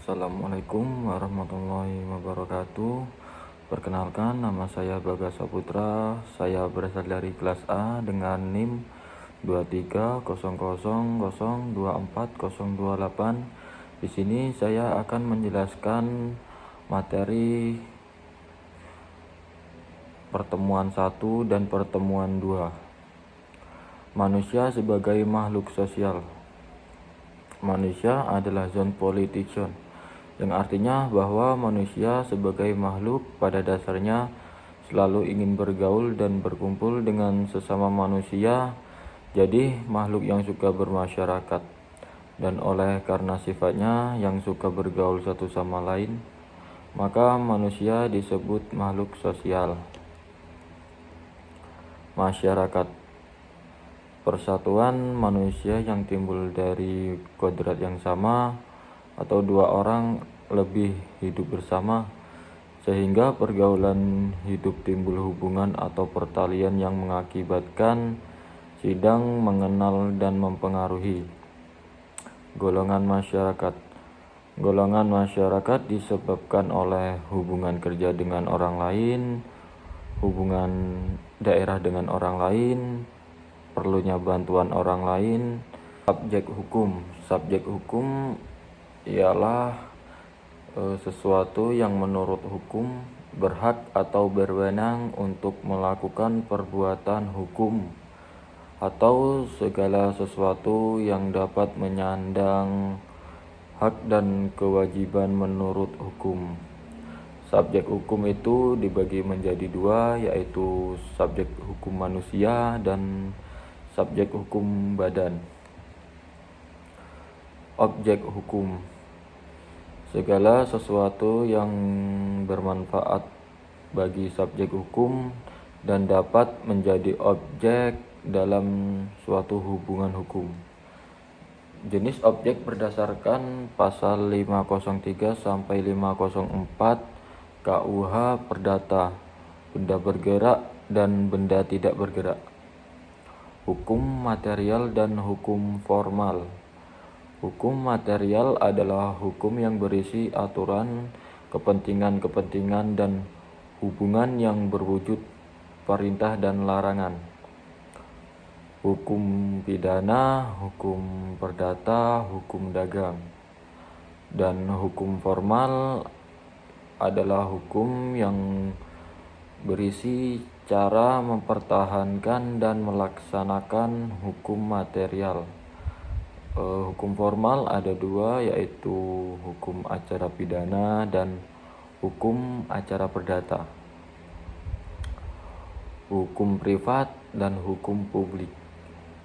Assalamualaikum warahmatullahi wabarakatuh. Perkenalkan, nama saya Bagas Saputra. Saya berasal dari kelas A dengan NIM 2300024028. Di sini saya akan menjelaskan materi pertemuan 1 dan pertemuan 2. Manusia sebagai makhluk sosial. Manusia adalah zone politician, yang artinya bahwa manusia sebagai makhluk pada dasarnya selalu ingin bergaul dan berkumpul dengan sesama manusia, jadi makhluk yang suka bermasyarakat. Dan oleh karena sifatnya yang suka bergaul satu sama lain, maka manusia disebut makhluk sosial. Masyarakat, persatuan manusia yang timbul dari kodrat yang sama atau dua orang lebih hidup bersama, sehingga pergaulan hidup timbul hubungan atau pertalian yang mengakibatkan sidang mengenal dan mempengaruhi. Golongan masyarakat. Golongan masyarakat disebabkan oleh hubungan kerja dengan orang lain, hubungan daerah dengan orang lain, perlunya bantuan orang lain. Subjek hukum. Subjek hukum ialah sesuatu yang menurut hukum berhak atau berwenang untuk melakukan perbuatan hukum, atau segala sesuatu yang dapat menyandang hak dan kewajiban menurut hukum. Subjek hukum itu dibagi menjadi dua, yaitu subjek hukum manusia dan subjek hukum badan. Objek hukum. Segala sesuatu yang bermanfaat bagi subjek hukum dan dapat menjadi objek dalam suatu hubungan hukum. Jenis objek berdasarkan pasal 503 sampai 504 KUH Perdata, benda bergerak dan benda tidak bergerak. Hukum material dan hukum formal. Hukum material adalah hukum yang berisi aturan, kepentingan-kepentingan dan hubungan yang berwujud perintah dan larangan. Hukum pidana, hukum perdata, hukum dagang. Dan hukum formal adalah hukum yang berisi cara mempertahankan dan melaksanakan hukum material. Hukum formal ada dua, yaitu hukum acara pidana dan hukum acara perdata. Hukum privat dan hukum publik.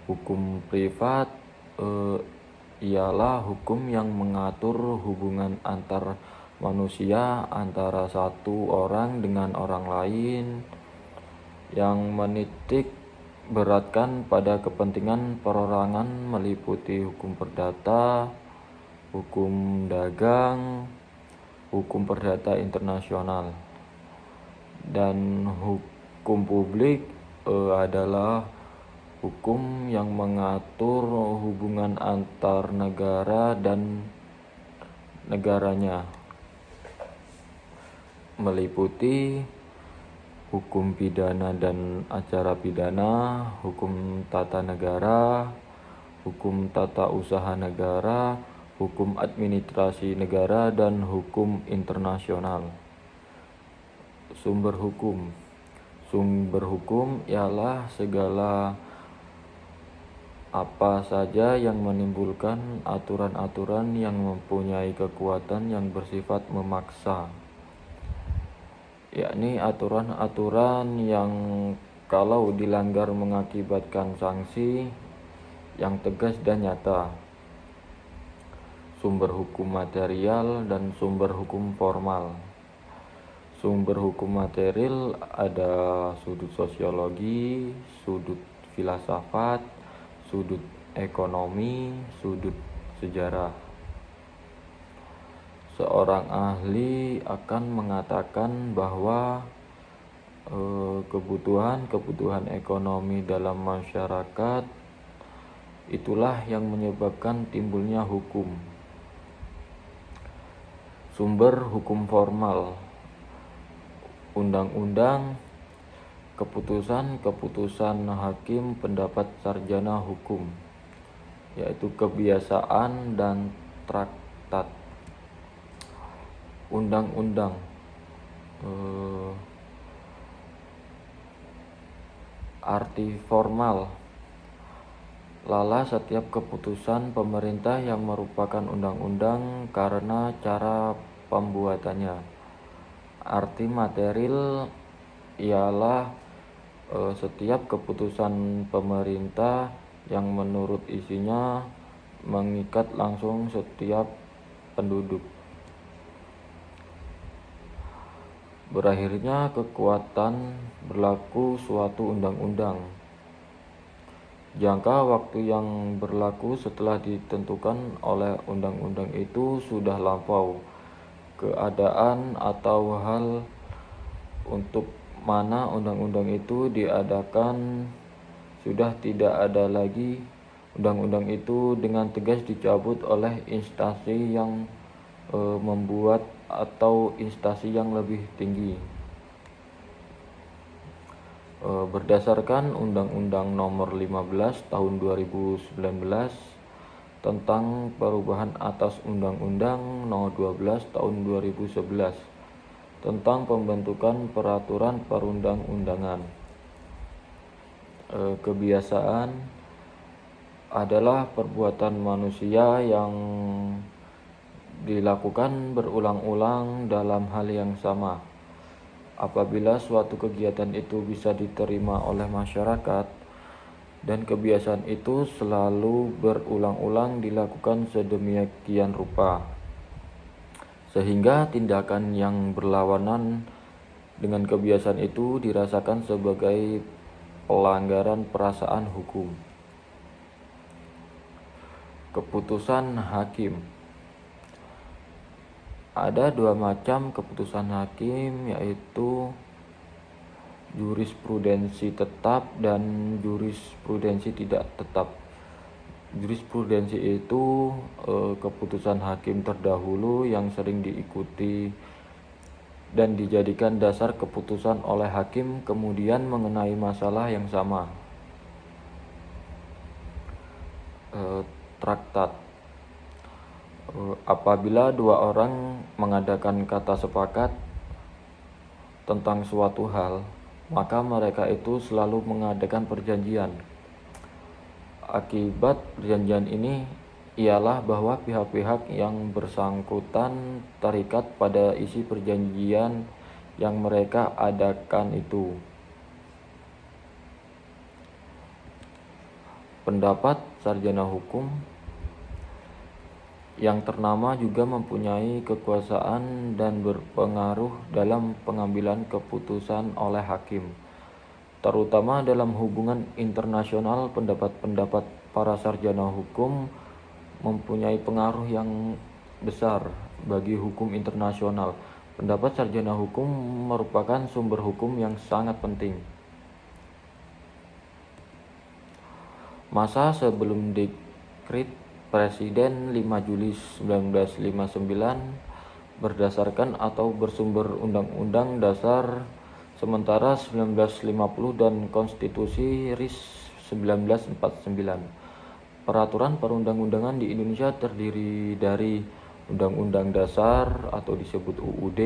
Hukum privat ialah hukum yang mengatur hubungan antar manusia, antara satu orang dengan orang lain, yang menitik beratkan pada kepentingan perorangan, meliputi hukum perdata, hukum dagang, hukum perdata internasional. Dan hukum publik adalah hukum yang mengatur hubungan antar negara dan negaranya, meliputi hukum pidana dan acara pidana, hukum tata negara, hukum tata usaha negara, hukum administrasi negara, dan hukum internasional. Sumber hukum. Sumber hukum ialah segala apa saja yang menimbulkan aturan-aturan yang mempunyai kekuatan yang bersifat memaksa, yakni aturan-aturan yang kalau dilanggar mengakibatkan sanksi yang tegas dan nyata. Sumber hukum material dan sumber hukum formal. Sumber hukum material ada sudut sosiologi, sudut filsafat, sudut ekonomi, sudut sejarah. Seorang ahli akan mengatakan bahwa kebutuhan ekonomi dalam masyarakat itulah yang menyebabkan timbulnya hukum. Sumber hukum formal: undang-undang, keputusan hakim, pendapat sarjana hukum, yaitu kebiasaan dan traktat. Undang-undang, arti formal: lala setiap keputusan pemerintah yang merupakan undang-undang karena cara pembuatannya. Arti material ialah setiap keputusan pemerintah yang menurut isinya mengikat langsung setiap penduduk. Berakhirnya kekuatan berlaku suatu undang-undang. Jangka waktu yang berlaku setelah ditentukan oleh undang-undang itu sudah lampau. Keadaan atau hal untuk mana undang-undang itu diadakan sudah tidak ada lagi. Undang-undang itu dengan tegas dicabut oleh instansi yang membuat atau instansi yang lebih tinggi. Berdasarkan Undang-Undang Nomor 15 Tahun 2019 tentang perubahan atas Undang-Undang Nomor 12 Tahun 2011 tentang pembentukan peraturan perundang-undangan. Kebiasaan adalah perbuatan manusia yang dilakukan berulang-ulang dalam hal yang sama. Apabila suatu kegiatan itu bisa diterima oleh masyarakat dan kebiasaan itu selalu berulang-ulang dilakukan sedemikian rupa, sehingga tindakan yang berlawanan dengan kebiasaan itu dirasakan sebagai pelanggaran perasaan hukum. Keputusan hakim. Ada dua macam keputusan hakim, yaitu jurisprudensi tetap dan jurisprudensi tidak tetap. Jurisprudensi itu keputusan hakim terdahulu yang sering diikuti dan dijadikan dasar keputusan oleh hakim kemudian mengenai masalah yang sama. Traktat. Apabila dua orang mengadakan kata sepakat tentang suatu hal, maka mereka itu selalu mengadakan perjanjian. Akibat perjanjian ini ialah bahwa pihak-pihak yang bersangkutan terikat pada isi perjanjian yang mereka adakan itu. Pendapat sarjana hukum yang ternama juga mempunyai kekuasaan dan berpengaruh dalam pengambilan keputusan oleh hakim, terutama dalam hubungan internasional. Pendapat-pendapat para sarjana hukum mempunyai pengaruh yang besar bagi hukum internasional. Pendapat sarjana hukum merupakan sumber hukum yang sangat penting. Masa sebelum dekret Presiden 5 Juli 1959 berdasarkan atau bersumber Undang-Undang Dasar Sementara 1950 dan Konstitusi RI 1949. Peraturan perundang-undangan di Indonesia terdiri dari Undang-Undang Dasar atau disebut UUD,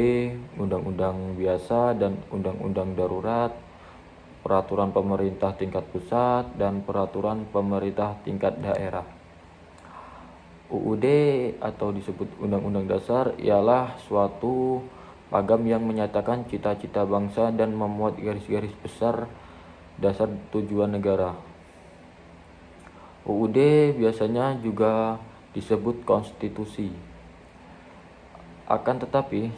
Undang-Undang Biasa dan Undang-Undang Darurat, Peraturan Pemerintah tingkat pusat dan Peraturan Pemerintah tingkat daerah. UUD atau disebut Undang-Undang Dasar ialah suatu pagam yang menyatakan cita-cita bangsa dan memuat garis-garis besar dasar tujuan negara. UUD biasanya juga disebut konstitusi. Akan tetapi,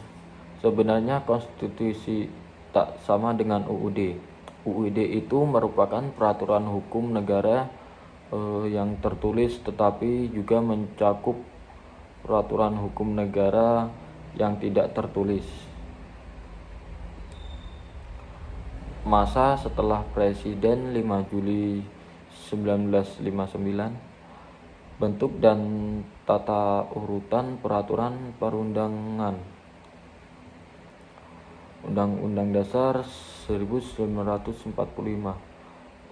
sebenarnya konstitusi tak sama dengan UUD. UUD itu merupakan peraturan hukum negara yang tertulis, tetapi juga mencakup peraturan hukum negara yang tidak tertulis. Masa setelah Presiden 5 Juli 1959, bentuk dan tata urutan peraturan perundangan. Undang-Undang Dasar 1945.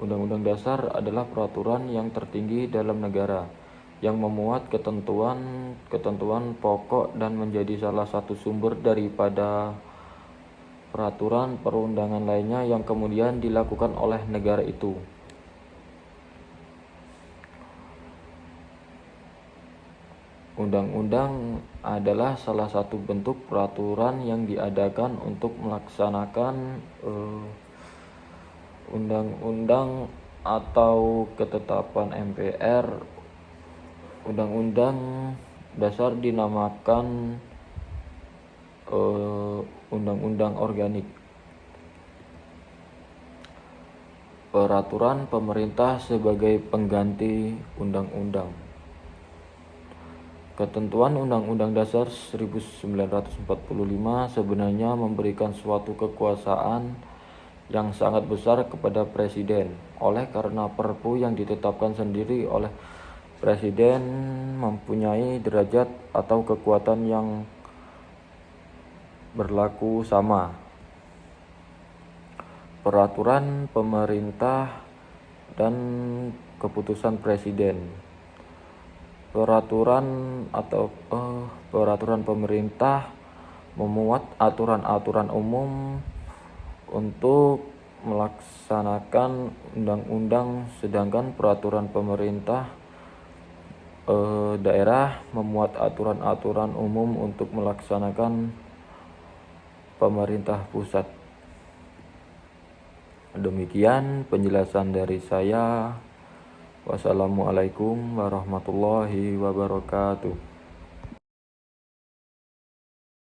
Undang-Undang Dasar adalah peraturan yang tertinggi dalam negara, yang memuat ketentuan pokok dan menjadi salah satu sumber daripada peraturan perundangan lainnya yang kemudian dilakukan oleh negara itu. Undang-undang adalah salah satu bentuk peraturan yang diadakan untuk melaksanakan undang-undang atau ketetapan MPR. Undang-Undang Dasar dinamakan Undang-Undang Organik. Peraturan pemerintah sebagai pengganti undang-undang. Ketentuan Undang-Undang Dasar 1945 sebenarnya memberikan suatu kekuasaan yang sangat besar kepada Presiden. Oleh karena Perpu yang ditetapkan sendiri oleh Presiden mempunyai derajat atau kekuatan yang berlaku sama. Peraturan pemerintah dan keputusan Presiden. Peraturan pemerintah memuat aturan-aturan umum untuk melaksanakan undang-undang, sedangkan peraturan pemerintah daerah memuat aturan-aturan umum untuk melaksanakan pemerintah pusat. Demikian penjelasan dari saya. Wassalamualaikum warahmatullahi wabarakatuh.